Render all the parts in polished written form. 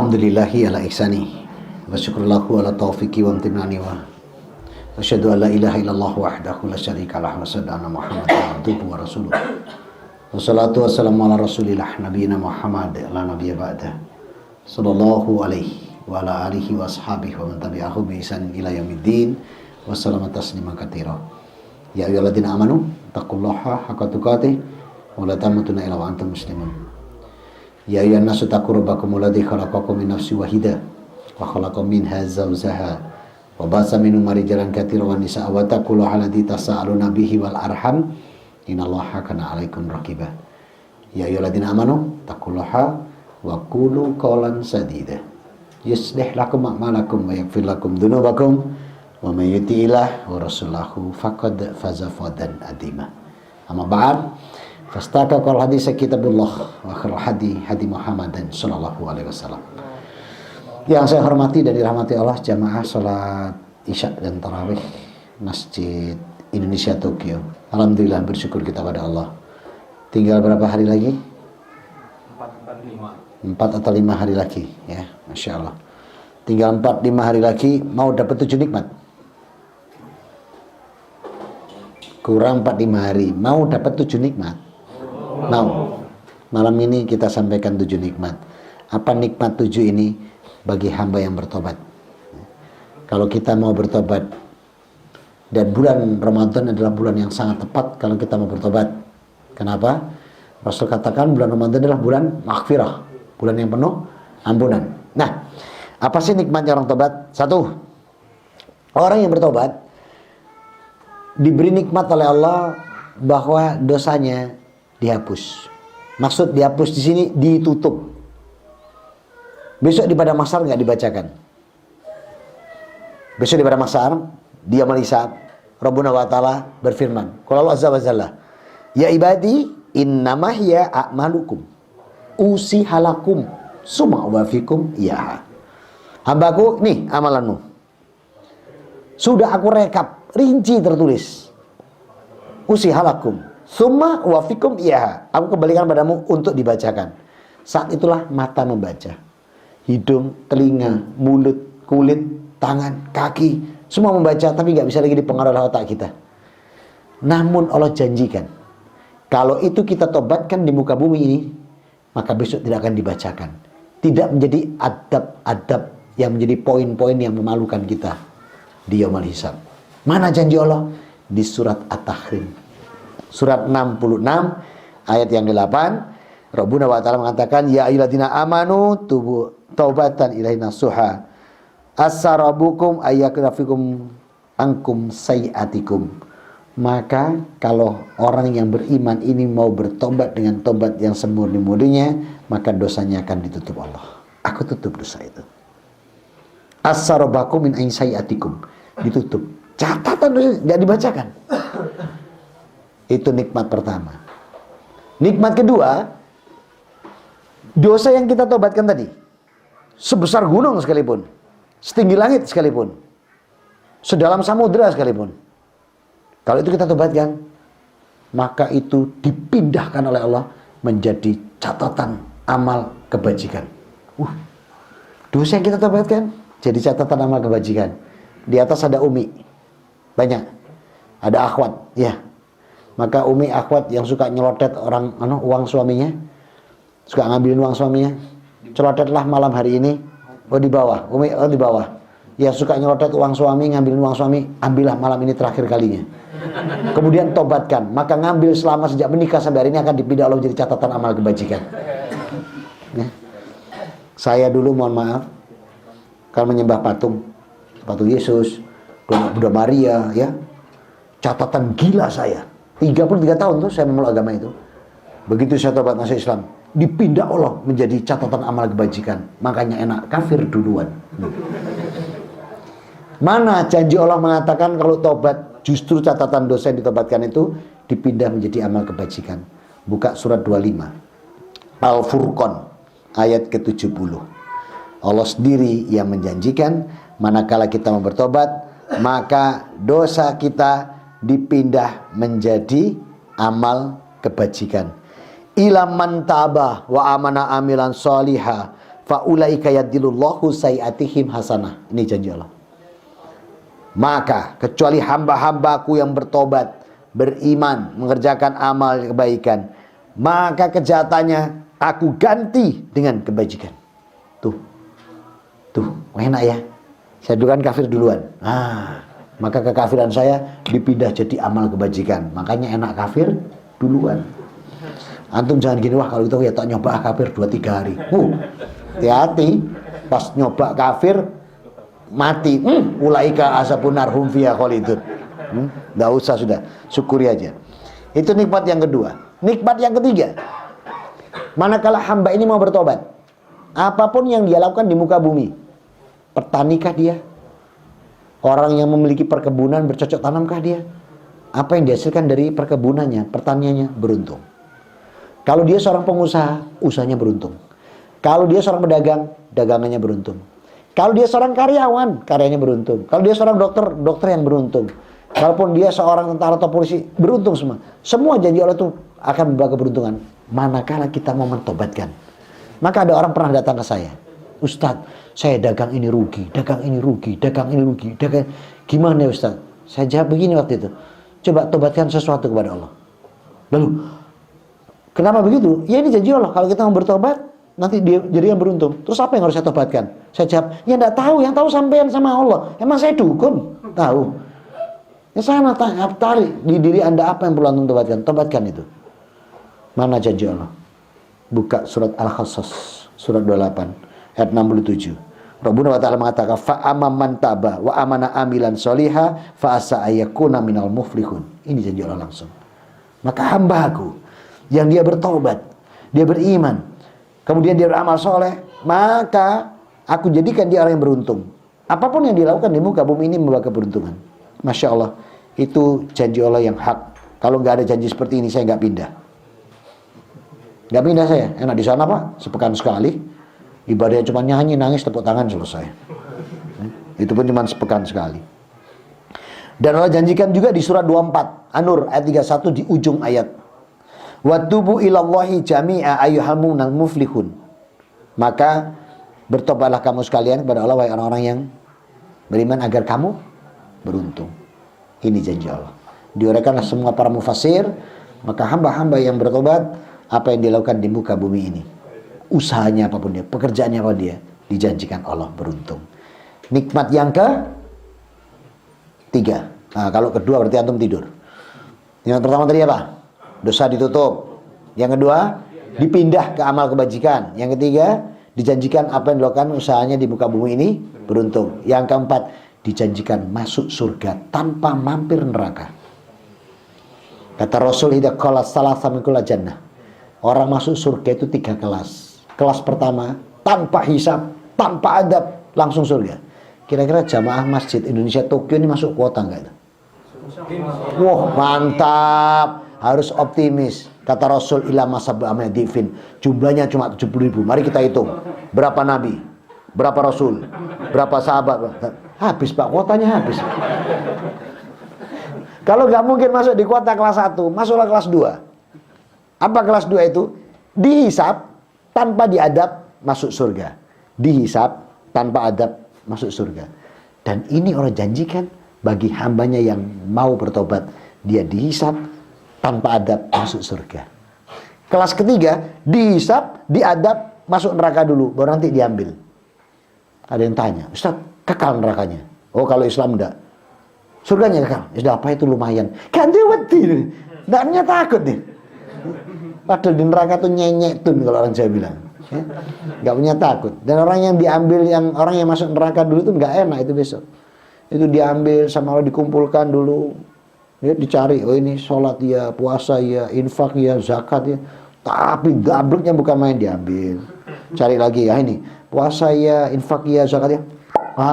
Alhamdulillahi ala ihsani wa syukurlahu ala taufiqi wa amtinani wa asyhadu an la ilaha illallah wahdahu la syarika lah wa asyhadu anna Muhammadan abduhu wa rasuluh. Wassalatu wassalamu ala rasulillah nabiyina Muhammad la nabiyya ba'da. Sallallahu alaihi wa ala alihi wa ashabihi wa man tabi'ahu bi ihsan ila yaumiddin wa sallama tasliman katsira. Ya ayyuhalladzina amanu taqullaha haqqa tuqatih wa la tamutunna illa wa antum muslimun. Ya ayyuhan nasu taqu rabbakum alladzi khalaqakum min nafsin wahidah wa khalaqa minha zawjaha wa basa minhum rijalan katsiran wa nisaa wa taqullaha alladzi tasaaluna bihi wal arham innallaha kana 'alaikum raqiba. Ya ayyuhalladzina amanu taqullaha wa qulu qawlan sadida yuslih lakum a'malakum wa yaghfir lakum dzunubakum wa may yuti'illah wa rasulahu faqad faza fawzan 'azima. Amma ba'd. Fastaqaqal hadis kitabullah wa khairul hadi Muhammadan sallallahu alaihi wasallam. Yang saya hormati dan dirahmati Allah jamaah salat Isya dan tarawih Masjid Indonesia Tokyo. Alhamdulillah bersyukur kita pada Allah. Tinggal berapa hari lagi? 4 atau 5 hari lagi ya, Masya Allah. Tinggal 4-5 hari lagi mau dapat 7 nikmat. Kurang 4-5 hari mau dapat 7 nikmat. Mau. Malam ini kita sampaikan 7 nikmat. Apa nikmat 7 ini bagi hamba yang bertobat? Kalau kita mau bertobat, dan bulan Ramadan adalah bulan yang sangat tepat kalau kita mau bertobat. Kenapa? Rasul katakan bulan Ramadan adalah bulan maghfirah, bulan yang penuh ampunan. Nah, apa sih nikmatnya orang tobat? 1. Orang yang bertobat diberi nikmat oleh Allah bahwa dosanya dihapus. Maksud dihapus di sini ditutup. Besok di padang mahsyar nggak dibacakan. Besok di padang mahsyar dia melihat Rabbuna wa ta'ala berfirman, qala Allah azza wa jalla, ya ibadi innama hiya a'malukum usihalakum summa uwafikum iyaha. Hambaku, nih amalanmu. Sudah aku rekap, rinci tertulis. Usihalakum summa wafikum iyaha. Aku kembalikan padamu untuk dibacakan. Saat itulah mata membaca, hidung, telinga, mulut, kulit, tangan, kaki, semua membaca, tapi nggak bisa lagi dipengaruhi oleh otak kita. Namun Allah janjikan, kalau itu kita tobatkan di muka bumi ini, maka besok tidak akan dibacakan. Tidak menjadi adab-adab yang menjadi poin-poin yang memalukan kita di yaumul hisab. Mana janji Allah? Di surat At-Tahrim. Surat 66 ayat yang 8, Rabbuna wa ta'ala mengatakan, ya ayyuhalladzina amanu tubu taubatan ilaihi nasuha as-sarabukum ayyakrafikum angkum sayiatikum. Maka kalau orang yang beriman ini mau bertobat dengan tobat yang semurni-murninya, maka dosanya akan ditutup Allah. Aku tutup dosa itu. As-sarabakum min sayiatikum, ditutup. Catatan dosa tidak dibacakan. Itu nikmat pertama. Nikmat kedua, dosa yang kita tobatkan tadi, sebesar gunung sekalipun, setinggi langit sekalipun, sedalam samudera sekalipun, kalau itu kita tobatkan, maka itu dipindahkan oleh Allah menjadi catatan amal kebajikan. Dosa yang kita tobatkan jadi catatan amal kebajikan. Di atas ada umi, banyak, ada akhwat, ya. Maka umi akhwat yang suka nyelotet orang uang suaminya, suka ngambilin uang suaminya, celotetlah malam hari ini. Di bawah, umi di bawah. Yang suka nyelotet uang suami, ngambilin uang suami, ambillah malam ini terakhir kalinya. Kemudian tobatkan, maka ngambil selama sejak menikah sampai hari ini akan dipindah Allah menjadi catatan amal kebajikan. Ya. Saya dulu mohon maaf, kalau menyembah patung Yesus, Bunda Maria, ya, catatan gila saya. 33 tahun tuh saya memeluk agama itu. Begitu saya tobat masuk Islam, dipindah Allah menjadi catatan amal kebajikan. Makanya enak kafir duluan. Mana janji Allah mengatakan kalau tobat justru catatan dosa yang ditobatkan itu dipindah menjadi amal kebajikan. Buka surat 25 Al-Furqan ayat ke-70. Allah sendiri yang menjanjikan manakala kita mau bertobat, maka dosa kita dipindah menjadi amal kebajikan. Ila man taba wa amana amilan sholiha Faulaika yadilullahu sayiatihim hasanah. Ini janji Allah. Maka kecuali hamba-hambaku yang bertobat, beriman, mengerjakan amal kebaikan, maka kejahatannya aku ganti dengan kebajikan. Tuh, enak ya. Saya dulu kan kafir duluan. Maka kekafiran saya dipindah jadi amal kebajikan. Makanya enak kafir duluan. Antum jangan gini, wah kalau itu ya tak nyoba kafir 2-3 hari. Hati-hati, pas nyoba kafir mati. Ulaika ashabun nar hum fiha khalidun. Nggak usah, sudah syukuri aja. Itu nikmat yang kedua. Nikmat yang ketiga, manakala hamba ini mau bertobat, apapun yang dia lakukan di muka bumi, pertanikah dia, orang yang memiliki perkebunan bercocok tanamkah dia, apa yang dihasilkan dari perkebunannya, pertaniannya, beruntung. Kalau dia seorang pengusaha, usahanya beruntung. Kalau dia seorang pedagang, dagangannya beruntung. Kalau dia seorang karyawan, karyanya beruntung. Kalau dia seorang dokter, dokter yang beruntung. Kalaupun dia seorang tentara atau polisi, beruntung semua. Semua janji Allah itu akan membawa keberuntungan manakala kita mau mentobatkan. Maka ada orang pernah datang ke saya, Ustadz, saya dagang ini rugi, dagang ini rugi, dagang ini rugi, dagang. Gimana ya Ustadz? Saya jawab begini waktu itu, coba tobatkan sesuatu kepada Allah. Lalu, kenapa begitu? Ya ini janji Allah, kalau kita mau bertobat, nanti dia jadi yang beruntung. Terus apa yang harus saya tobatkan? Saya jawab, ya enggak tahu, yang tahu sampean sama Allah. Emang saya dukun? Tahu. Ya sana tarik di diri Anda apa yang perlu antum tobatkan. Tobatkan itu. Mana janji Allah? Buka surat Al-Qasas, surat 28 ayat 67. Rabbuna wa ta'ala mengatakan, fa'amman man taba wa amana amilan soliha fa'asa ayyakuna minal muflihun. Ini janji Allah langsung. Maka hambaku yang dia bertobat, dia beriman, kemudian dia beramal soleh, maka aku jadikan dia orang yang beruntung. Apapun yang dilakukan di muka bumi ini membawa keberuntungan. Masya Allah, itu janji Allah yang hak. Kalau nggak ada janji seperti ini, saya nggak pindah. Nggak pindah saya, enak di sana Pak, sepekan sekali. Ibadahnya cuma nyanyi, nangis, tepuk tangan, selesai. Itu pun cuma sepekan sekali. Dan Allah janjikan juga di surat 24 An-Nur ayat 31 di ujung ayat, watubu ilallahi jami'a ayyuhalmunal muflihun. Maka bertobatlah kamu sekalian kepada Allah, wahai orang-orang yang beriman, agar kamu beruntung. Ini janji Allah. Diuraikanlah semua para mufassir. Maka hamba-hamba yang bertobat, apa yang dilakukan di muka bumi ini, usahanya apapun dia, pekerjaannya apa dia, dijanjikan Allah beruntung. Nikmat yang ketiga. Nah, kalau kedua berarti antum tidur. Yang pertama tadi apa? Dosa ditutup. Yang kedua, dipindah ke amal kebajikan. Yang ketiga, dijanjikan apa yang dilakukan usahanya di muka bumi ini beruntung. Yang keempat, dijanjikan masuk surga tanpa mampir neraka. Kata Rasul, idza qala salasa min kulli jannah. Orang masuk surga itu 3 kelas. Kelas pertama, tanpa hisab, tanpa adab, langsung surga. Kira-kira jamaah Masjid Indonesia Tokyo ini masuk kuota enggak itu? Wah, mantap. Harus optimis. Kata Rasul, ila masab amadifin. Jumlahnya cuma 70.000. Mari kita hitung. Berapa nabi? Berapa rasul? Berapa sahabat? Habis Pak, kuotanya habis. Kalau nggak mungkin masuk di kuota kelas 1, masuklah kelas 2. Apa kelas 2 itu? Dihisab tanpa diadab, masuk surga. Dihisab tanpa adab, masuk surga. Dan ini Allah janjikan bagi hambanya yang mau bertobat. Dia dihisab tanpa adab, masuk surga. Kelas ketiga, dihisab, diadab, masuk neraka dulu, baru nanti diambil. Ada yang tanya, Ustaz, kekal nerakanya? Oh, kalau Islam enggak. Surganya kekal. Sudah apa itu lumayan. Kan dia wedi. Enggaknya takut nih. Padahal di neraka tuh nyenyek tuh kalau orang Jawa bilang. Ya? Enggak punya takut. Dan orang yang diambil, orang yang masuk neraka dulu tuh enggak enak itu besok. Itu diambil sama Allah, dikumpulkan dulu. Ya, dicari, oh ini sholat ya, puasa ya, infak ya, zakat ya. Tapi gableknya bukan main, diambil. Cari lagi, ya ini puasa ya, infak ya, zakat ya.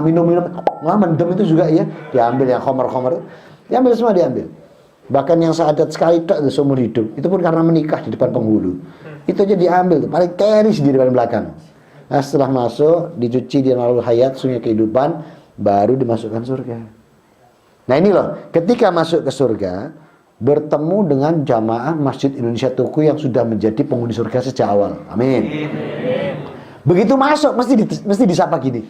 Minum-minum, mendem itu juga ya, diambil yang khomer-khomer. Diambil semua, diambil. Bahkan yang syahadat sekali tak seumur hidup, itu pun karena menikah di depan penghulu. Itu aja diambil tuh, paling keris di depan belakang. Nah, setelah masuk, dicuci di nalur hayat, sungai kehidupan, baru dimasukkan surga. Nah ini loh, ketika masuk ke surga, bertemu dengan jamaah Masjid Indonesia Tokyo yang sudah menjadi penghuni surga sejak awal. Amin. Begitu masuk mesti disapa gini.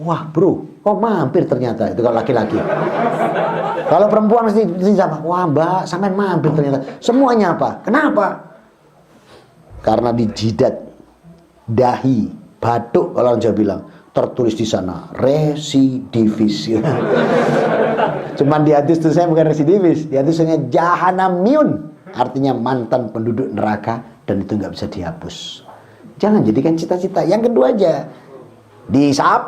Wah bro, kok mampir ternyata. Itu kalau laki-laki. Kalau perempuan mesti disapa. Wah mbak, sampean mampir ternyata. Semuanya apa? Kenapa? Karena di jidat, dahi, batuk kalau orang Jawa bilang tertulis di sana residivis. Cuman di hadis itu saya bukan residivis. Di hadisnya jahanamiun, artinya mantan penduduk neraka, dan itu nggak bisa dihapus. Jangan jadikan cita-cita. Yang kedua aja, dihisab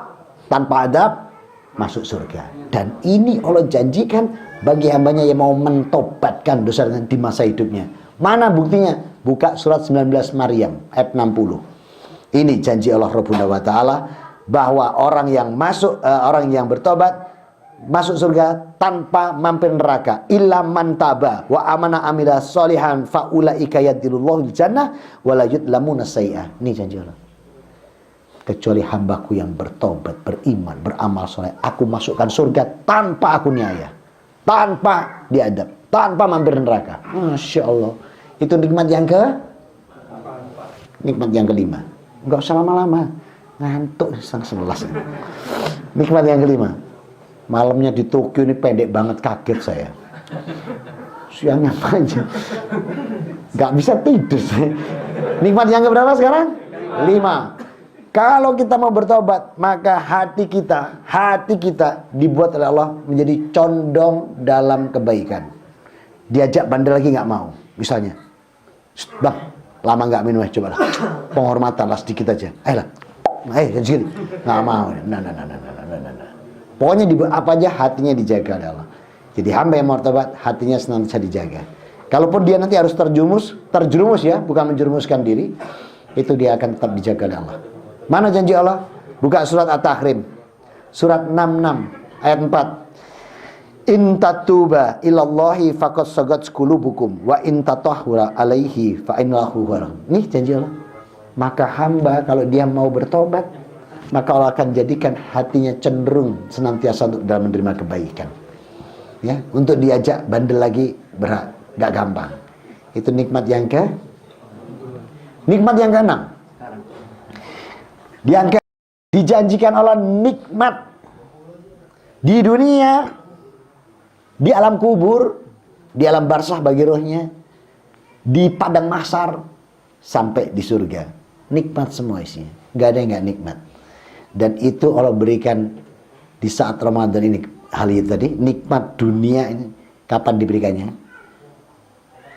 tanpa adab, masuk surga. Dan ini Allah janjikan bagi hambanya yang mau mentobatkan dosanya di masa hidupnya. Mana buktinya? Buka surat 19 Maryam ayat 60. Ini janji Allah Rabbuna wa ta'ala, bahwa orang yang masuk, orang yang bertobat masuk surga tanpa mampir neraka. Illa man taba wa amana amila sholihan fa ulaika yadkhulul jannah wa la yudlamuna sayyi'ah. Ini janji Allah. Kecuali hambaku yang bertobat, beriman, beramal soleh, aku masukkan surga tanpa aku niaya, tanpa diadab, tanpa mampir neraka. Masya Allah. Itu nikmat yang kelima. Enggak usah lama-lama, ngantuk setengah 11. Nikmat yang kelima, malamnya di Tokyo ini pendek banget, kaget saya. Siangnya panjang, nggak bisa tidur saya. Nikmat yang keberapa sekarang? 5. Kalau kita mau bertobat, maka hati kita dibuat oleh Allah menjadi condong dalam kebaikan. Diajak bandel lagi nggak mau, misalnya, bang, lama nggak minum, coba lah, penghormatan lah sedikit aja, ayolah, sedikit, nggak mau, nah. Pokoknya apa aja hatinya dijaga oleh Allah. Jadi hamba yang mau bertobat, hatinya senantiasa dijaga. Kalaupun dia nanti harus terjerumus ya, bukan menjerumuskan diri, itu dia akan tetap dijaga oleh Allah. Mana janji Allah? Buka surat At-Tahrim, surat 66 ayat 4. In tatuba ilallahi faqad sagat qulubukum wa in tatahhura alaihi fa innahu ghafur. Nih janji Allah. Maka hamba kalau dia mau bertobat, maka Allah akan jadikan hatinya cenderung senantiasa untuk dalam menerima kebaikan. Ya, untuk diajak bandel lagi berat, gak gampang. Itu nikmat yang keenam. Dijanjikan Allah nikmat di dunia, di alam kubur, di alam barzah bagi rohnya, di padang mahsyar, sampai di surga. Nikmat semua isinya, nggak ada yang nggak nikmat. Dan itu Allah berikan di saat Ramadan ini. Hal itu tadi, nikmat dunia ini kapan diberikannya?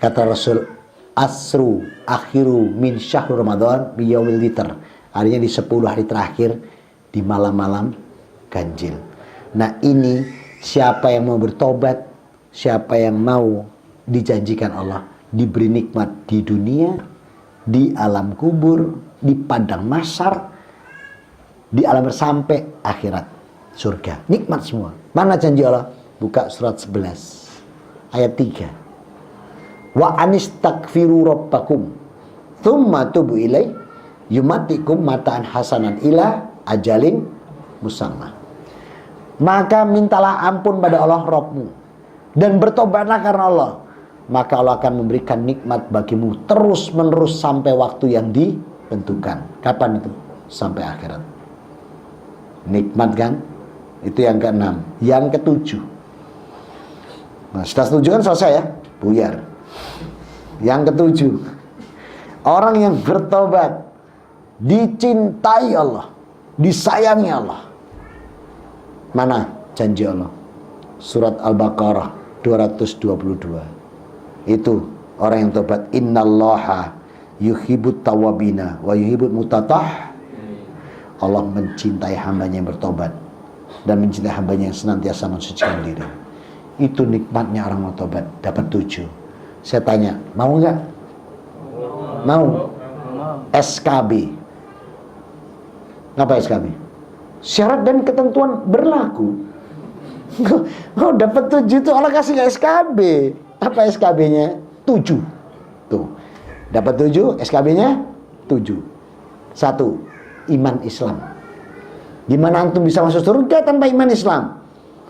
Kata Rasul, asru akhiru min syahrul Ramadan biyaumil witr. Artinya di 10 hari terakhir, di malam-malam ganjil. Nah ini, siapa yang mau bertobat, siapa yang mau dijanjikan Allah diberi nikmat di dunia, di alam kubur, di padang mahsyar, di alam sampai akhirat, surga. Nikmat semua. Mana janji Allah? Buka surat 11 ayat 3. Wa anistakfiru rabbakum thumma tubu ilaih yumatikum mataan hasanan ila ajalin musamma. Maka mintalah ampun pada Allah Rabbmu dan bertobatlah karena Allah, maka Allah akan memberikan nikmat bagimu terus menerus sampai waktu yang ditentukan. Kapan itu? Sampai akhirat. Nikmat kan? Itu yang keenam. Yang ketujuh, nah sudah setuju kan selesai ya, buyar. Yang ketujuh, orang yang bertobat dicintai Allah, disayangi Allah. Mana janji Allah? Surat Al-Baqarah 222. Itu orang yang tobat. Innallaha yuhibbut tawabina wa yuhibbut mutatah. Allah mencintai hambanya yang bertobat dan mencintai hambanya yang senantiasa mensucikan diri. Itu nikmatnya orang mau tobat, dapat 7. Saya tanya, mau nggak? Mau? SKB. Ngapa SKB? Syarat dan ketentuan berlaku. Oh, dapat 7 tuh Allah kasih SKB. Apa SKB-nya? 7. Tuh. Dapat 7, SKB-nya 7. 1. Iman Islam. Gimana antum bisa masuk surga tanpa iman Islam?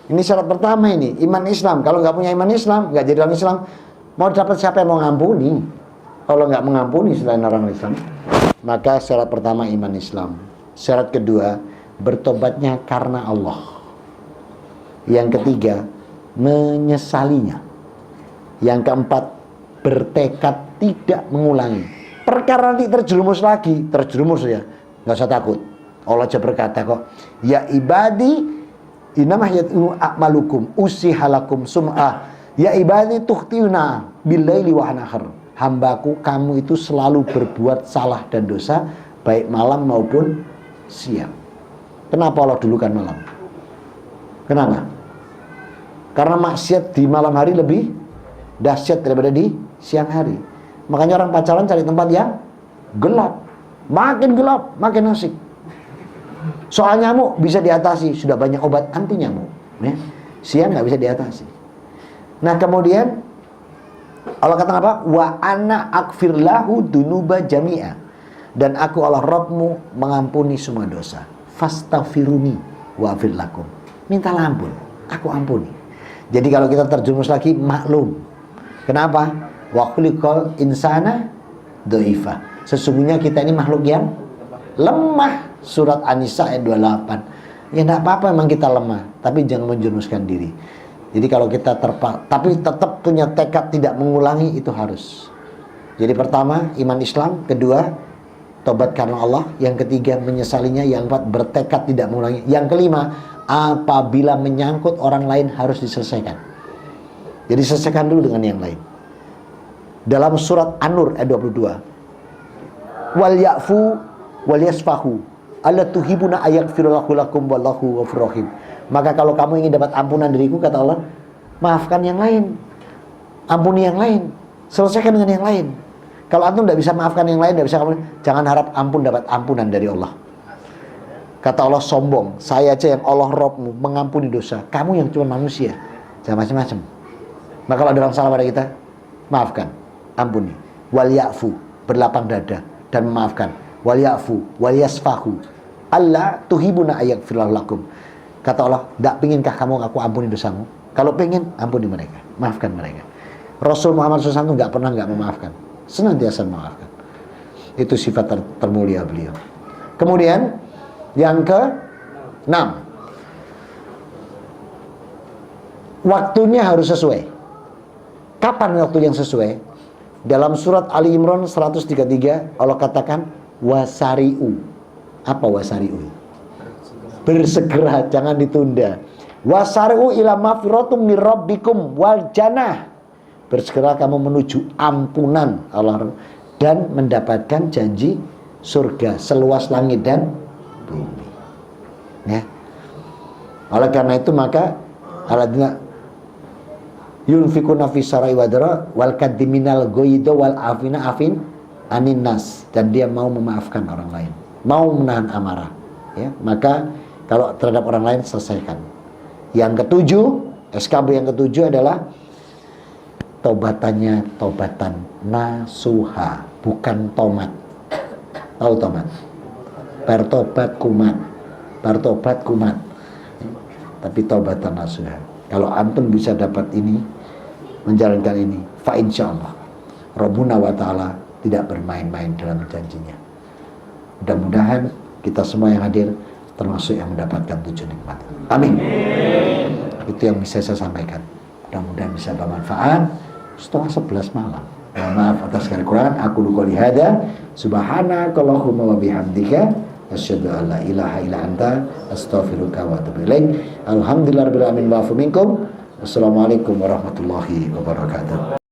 Ini syarat pertama ini, iman Islam. Kalau nggak punya iman Islam, nggak jadi orang Islam, mau dapat siapa yang mau ngampuni? Kalau nggak mengampuni selain orang Islam, Maka syarat pertama iman Islam. Syarat kedua, bertobatnya karena Allah. Yang ketiga, menyesalinya. Yang keempat, bertekad tidak mengulangi. Perkara nanti terjerumus lagi, terjerumus ya, nggak usah takut. Allah aja berkata kok, ya ibadi innamah yat'u a'malukum usihalakum sum'ah. Ya ibadi tuhtiuna billaili wa anahar. Hambaku, kamu itu selalu berbuat salah dan dosa, baik malam maupun siang. Kenapa Allah dulukan malam? Kenapa? Karena maksiat di malam hari lebih dahsyat daripada di siang hari. Makanya orang pacaran cari tempat yang gelap. Makin gelap, makin asik. Soal nyamuk bisa diatasi, sudah banyak obat anti nyamuk. Ya. Siang nggak bisa diatasi. Nah kemudian Allah kata apa? Wa ana akfir lahu dunuba jami'a. Dan aku Allah Rabbmu mengampuni semua dosa. Fastaghfiruni wa afir lakum. Mintalah ampun, aku ampuni. Jadi kalau kita terjerumus lagi, maklum. Kenapa? Wa khuliqal insana dha'ifa. Sesungguhnya kita ini makhluk yang lemah. Surat An-Nisa ayat 28. Ya enggak apa-apa memang kita lemah, tapi jangan menjerumuskan diri. Jadi kalau kita tapi tetap punya tekad tidak mengulangi, itu harus. Jadi pertama, iman Islam. Kedua, tobat karena Allah. Yang ketiga, menyesalinya. Yang keempat, bertekad tidak mengulangi. Yang kelima, apabila menyangkut orang lain harus diselesaikan. Jadi selesaikan dulu dengan yang lain. Dalam surat An-Nur ayat 22. Wal ya'fu wal yasfahu. Alla tuhibuna ayaghfirullahu lakum wallahu ghafurur rahim. Maka kalau kamu ingin dapat ampunan dariku, kata Allah, maafkan yang lain. Ampuni yang lain. Selesaikan dengan yang lain. Kalau antum tidak bisa maafkan yang lain, tidak bisa kamu, jangan harap dapat ampunan dari Allah. Kata Allah, sombong. Saya aja yang Allah Rabbmu mengampuni dosa. Kamu yang cuma manusia. Jangan macam-macam. Maka kalau ada orang salah pada kita, maafkan, ampuni. Wal ya'fu, berlapang dada dan memaafkan. Wal ya'fu, wal yasfahu. Allah tuhibuna ayaghfirullahu lakum. Kata Allah, tidak pinginkah kamu aku ampuni dosamu? Kalau pengen, ampuni mereka, maafkan mereka. Rasul Muhammad SAW nggak pernah nggak memaafkan, senantiasa memaafkan. Itu sifat termulia beliau. Kemudian yang ke-6, waktunya harus sesuai. Kapan waktu yang sesuai? Dalam surat Ali Imran 133 Allah katakan wasari'u. Apa wasari'u? Bersegera, jangan ditunda. Wasari'u ila maghfiratum mir rabbikum wal jannah. Bersegera kamu menuju ampunan Allah dan mendapatkan janji surga seluas langit dan bumi. Ya. Oleh karena itu maka alladzina yunfikuna fis sarai wadra wal kadiminal ghaidha wal afina afin anin nas, dan dia mau memaafkan orang lain, mau menahan amarah, ya. Maka kalau terhadap orang lain selesaikan. Yang ketujuh, SKB yang ketujuh adalah tobatannya tobatan nasuha, bukan tomat. Tahu tomat? Bertobat kumat, bertobat kumat. Tapi tobatan nasuha. Kalau antum bisa dapat ini, menjalankan ini, fa insyaallah Rabbuna wa ta'ala tidak bermain-main dalam janjinya. Mudah-mudahan kita semua yang hadir termasuk yang mendapatkan 7 nikmat. Amin. Itu yang bisa saya sampaikan. Mudah-mudahan bisa bermanfaat. Setelah 11 malam. Mohon maaf atas kekurangan. Aku qouli hada, subhanakallahumma wa bihamdika, asyhadu an la ilaha illa anta, astaghfiruka wa atubu ilaik. Alhamdulillahirabbil alamin wa afu minkum. Wassalamualaikum warahmatullahi wabarakatuh.